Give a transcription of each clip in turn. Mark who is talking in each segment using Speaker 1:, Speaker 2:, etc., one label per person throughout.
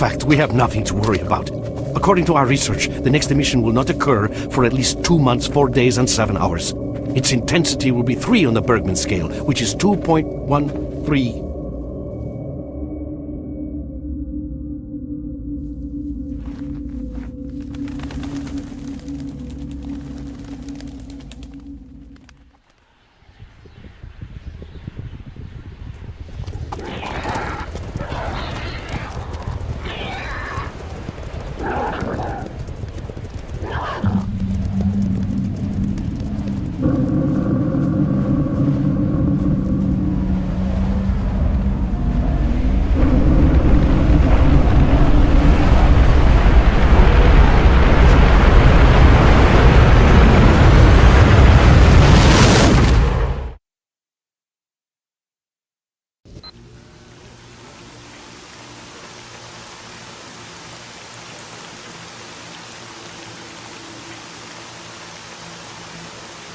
Speaker 1: fact, we have nothing to worry about. According to our research, the next emission will not occur for at least 2 months, 4 days, and 7 hours. Its intensity will be 3 on the Bergman scale, which is 2.13.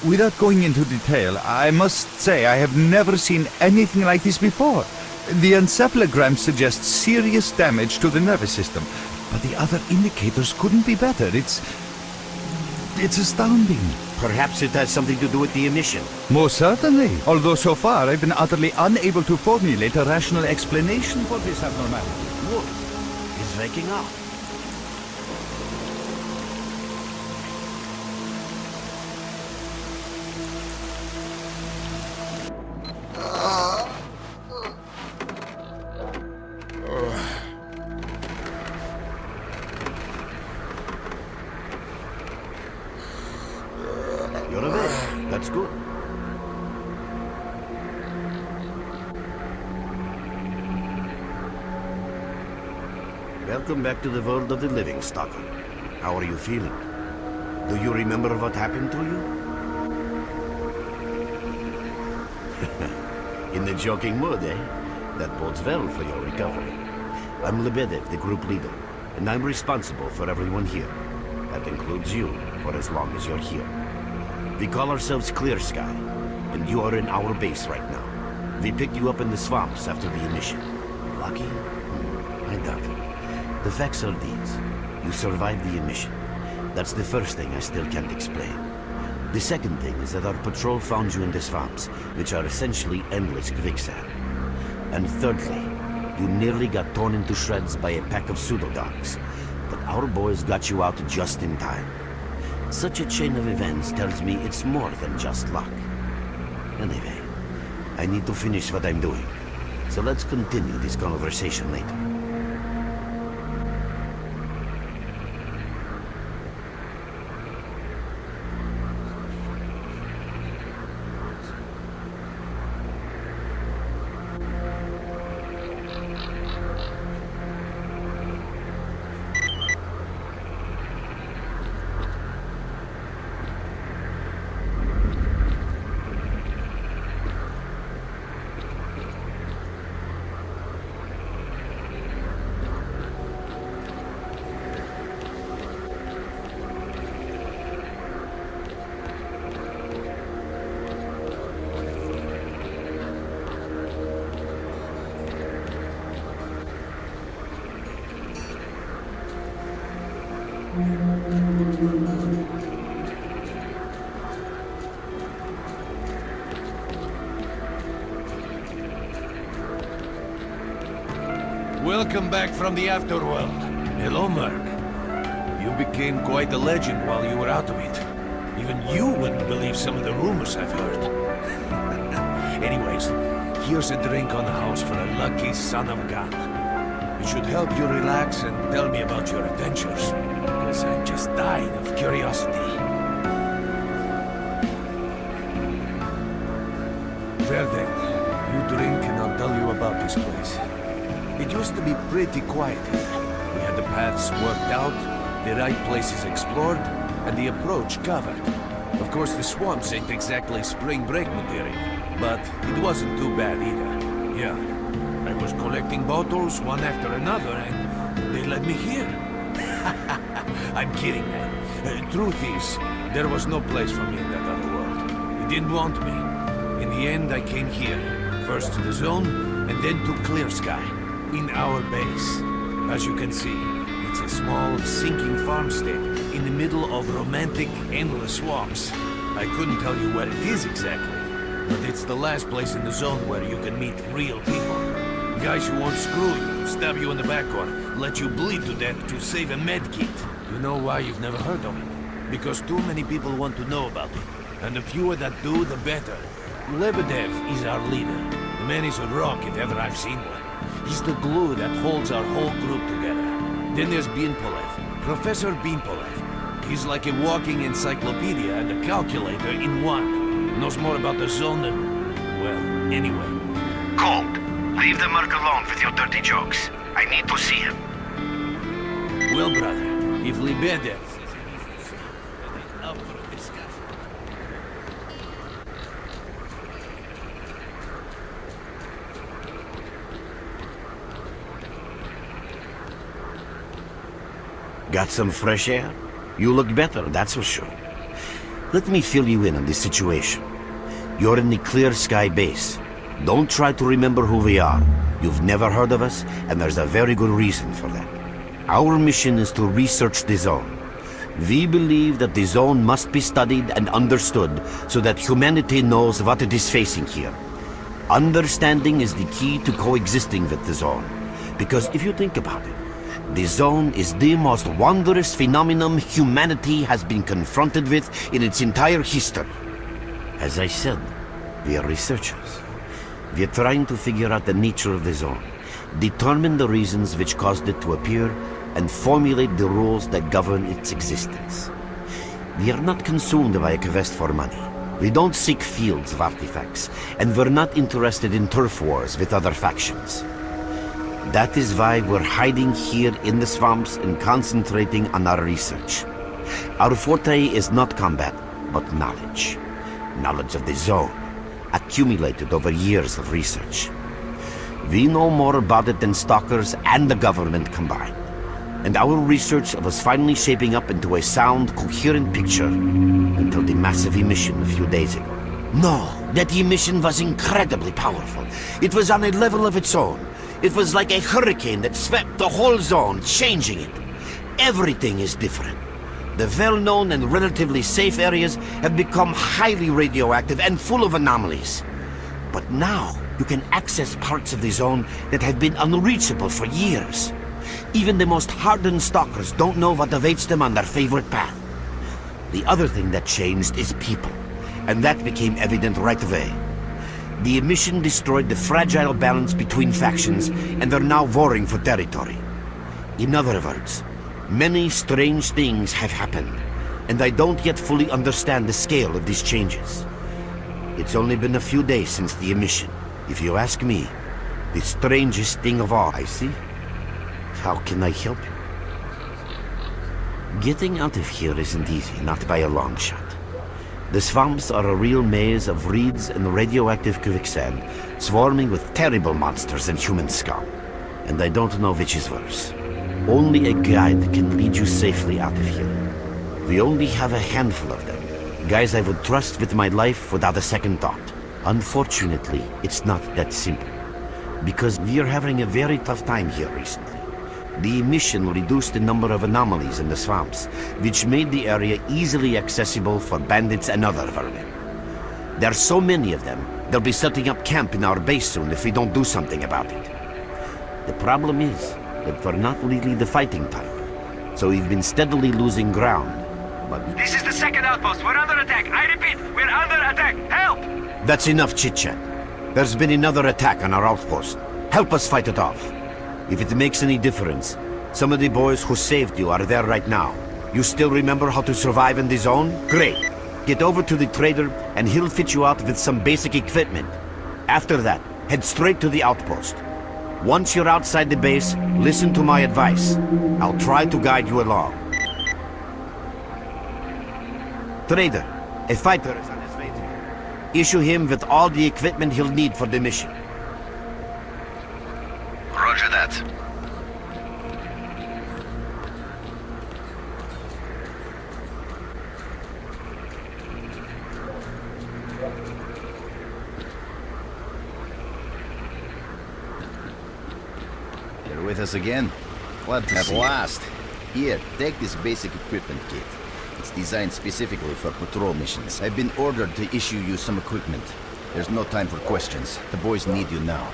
Speaker 2: Without going into detail, I must say I have never seen anything like this before. The encephalogram suggests serious damage to the nervous system, but the other indicators couldn't be better. It's astounding.
Speaker 3: Perhaps it has something to do with the emission.
Speaker 2: Most certainly, although so far I've been utterly unable to formulate a rational explanation for this abnormality.
Speaker 3: Wood is waking up. You're awake. That's good. Welcome back to the world of the living, Stalker. How are you feeling? Do you remember what happened to you? In the joking mood, eh? That bodes well for your recovery. I'm Lebedev, the group leader, and I'm responsible for everyone here. That includes you, for as long as you're here. We call ourselves Clear Sky, and you are in our base right now. We picked you up in the swamps after the emission. Lucky? I doubt it. The facts are these. You survived the emission. That's the first thing I still can't explain. The second thing is that our patrol found you in the swamps, which are essentially endless quicksand. And thirdly, you nearly got torn into shreds by a pack of pseudo-dogs. But our boys got you out just in time. Such a chain of events tells me it's more than just luck. Anyway, I need to finish what I'm doing. So let's continue this conversation later.
Speaker 4: Welcome back from the afterworld. Hello, Merc. You became quite a legend while you were out of it. Even you wouldn't believe some of the rumors I've heard. Anyways, here's a drink on the house for a lucky son of a gun. It should help you relax and tell me about your adventures, because I'm just dying of curiosity. Well then, you drink and I'll tell you about this place. It used to be pretty quiet here. We had the paths worked out, the right places explored, and the approach covered. Of course, the swamps ain't exactly spring break material, but it wasn't too bad either. Yeah, I was collecting bottles one after another, and they led me here. I'm kidding, man. Truth is, there was no place for me in that other world. It didn't want me. In the end, I came here, first to the zone, and then to Clear Sky. In our base. As you can see, it's a small, sinking farmstead in the middle of romantic, endless swamps. I couldn't tell you where it is exactly, but it's the last place in the zone where you can meet real people. Guys who won't screw you, stab you in the back, or let you bleed to death to save a med kit. You know why you've never heard of it? Because too many people want to know about it. And the fewer that do, the better. Lebedev is our leader. The man is a rock if ever I've seen one. He's the glue that holds our whole group together. Then there's Binpolev, Professor Binpolev. He's like a walking encyclopedia and a calculator in one. Knows more about the zone than... well, anyway.
Speaker 3: Cold, leave the merc alone with your dirty jokes. I need to see him.
Speaker 4: Well, brother, if Lebedev... up for a discussion.
Speaker 3: Got some fresh air? You look better, that's for sure. Let me fill you in on this situation. You're in the Clear Sky base. Don't try to remember who we are. You've never heard of us, and there's a very good reason for that. Our mission is to research the zone. We believe that the zone must be studied and understood so that humanity knows what it is facing here. Understanding is the key to coexisting with the zone. Because if you think about it, the zone is the most wondrous phenomenon humanity has been confronted with in its entire history. As I said, we are researchers. We are trying to figure out the nature of the zone, determine the reasons which caused it to appear, and formulate the rules that govern its existence. We are not consumed by a quest for money. We don't seek fields of artifacts, and we're not interested in turf wars with other factions. That is why we're hiding here in the swamps and concentrating on our research. Our forte is not combat, but knowledge. Knowledge of the zone, accumulated over years of research. We know more about it than stalkers and the government combined. And our research was finally shaping up into a sound, coherent picture until the massive emission a few days ago. No, that emission was incredibly powerful. It was on a level of its own. It was like a hurricane that swept the whole zone, changing it. Everything is different. The well-known and relatively safe areas have become highly radioactive and full of anomalies. But now, you can access parts of the zone that have been unreachable for years. Even the most hardened stalkers don't know what awaits them on their favorite path. The other thing that changed is people, and that became evident right away. The emission destroyed the fragile balance between factions, and they're now warring for territory. In other words, many strange things have happened, and I don't yet fully understand the scale of these changes. It's only been a few days since the emission. If you ask me, the strangest thing of all, I see. How can I help you? Getting out of here isn't easy, not by a long shot. The swamps are a real maze of reeds and radioactive quicksand, swarming with terrible monsters and human scum. And I don't know which is worse. Only a guide can lead you safely out of here. We only have a handful of them. Guys I would trust with my life without a second thought. Unfortunately, it's not that simple. Because we are having a very tough time here recently. The emission reduced the number of anomalies in the swamps, which made the area easily accessible for bandits and other vermin. There are so many of them, they'll be setting up camp in our base soon if we don't do something about it. The problem is that we're not really the fighting type, so we've been steadily losing ground, but...
Speaker 5: This is the second outpost. We're under attack. I repeat, we're under attack. Help!
Speaker 3: That's enough chit-chat. There's been another attack on our outpost. Help us fight it off. If it makes any difference, some of the boys who saved you are there right now. You still remember how to survive in the zone? Great. Get over to the trader and he'll fit you out with some basic equipment. After that, head straight to the outpost. Once you're outside the base, listen to my advice. I'll try to guide you along. Trader, a fighter is on his way to you. Issue him with all the equipment he'll need for the mission.
Speaker 5: Roger that.
Speaker 2: You're with us again?
Speaker 6: What at last? Here, take this basic equipment kit. It's designed specifically for patrol missions. I've been ordered to issue you some equipment. There's no time for questions. The boys need you now.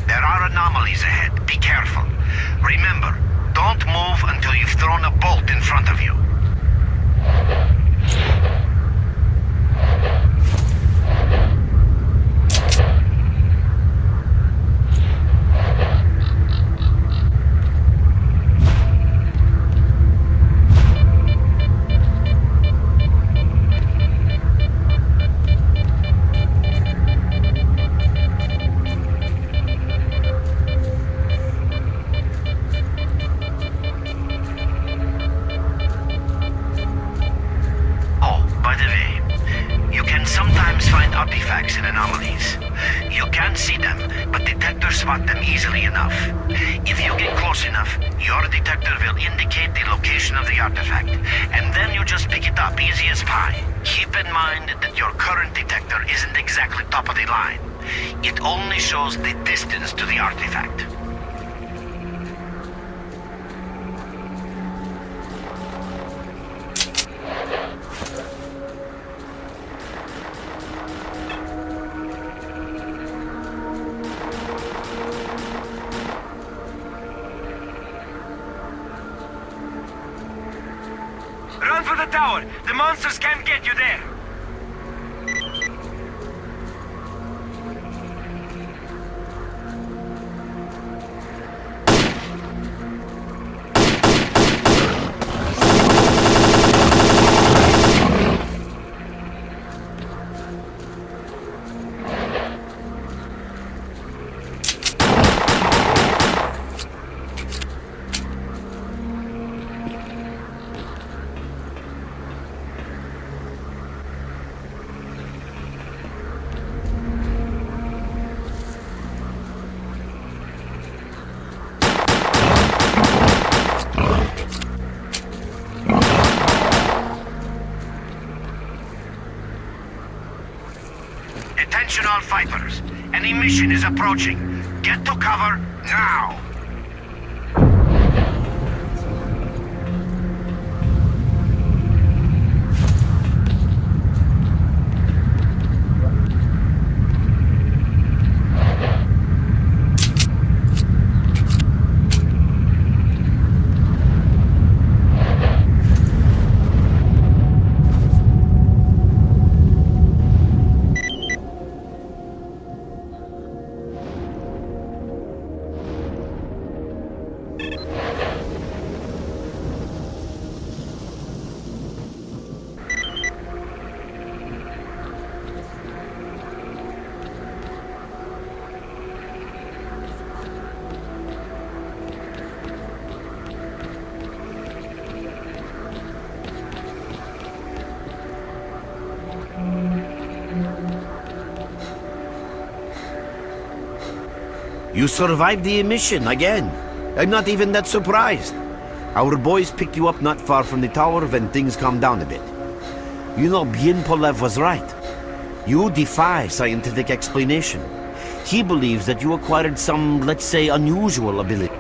Speaker 3: There are anomalies ahead. Be careful. Remember, don't move until you've thrown a bolt in front of you. Artifacts and anomalies. You can't see them, but detectors spot them easily enough. If you get close enough, your detector will indicate the location of the artifact, and then you just pick it up easy as pie. Keep in mind that your current detector isn't exactly top of the line. It only shows the distance to the artifact.
Speaker 5: Run for the tower! The monsters can't get you there! Attention all fighters. An emission is approaching. Get to cover now. You survived the emission again. I'm not even that surprised. Our boys picked you up not far from the tower when things calmed down a bit. You know, Bien Polev was right. You defy scientific explanation. He believes that you acquired some, let's say, unusual ability.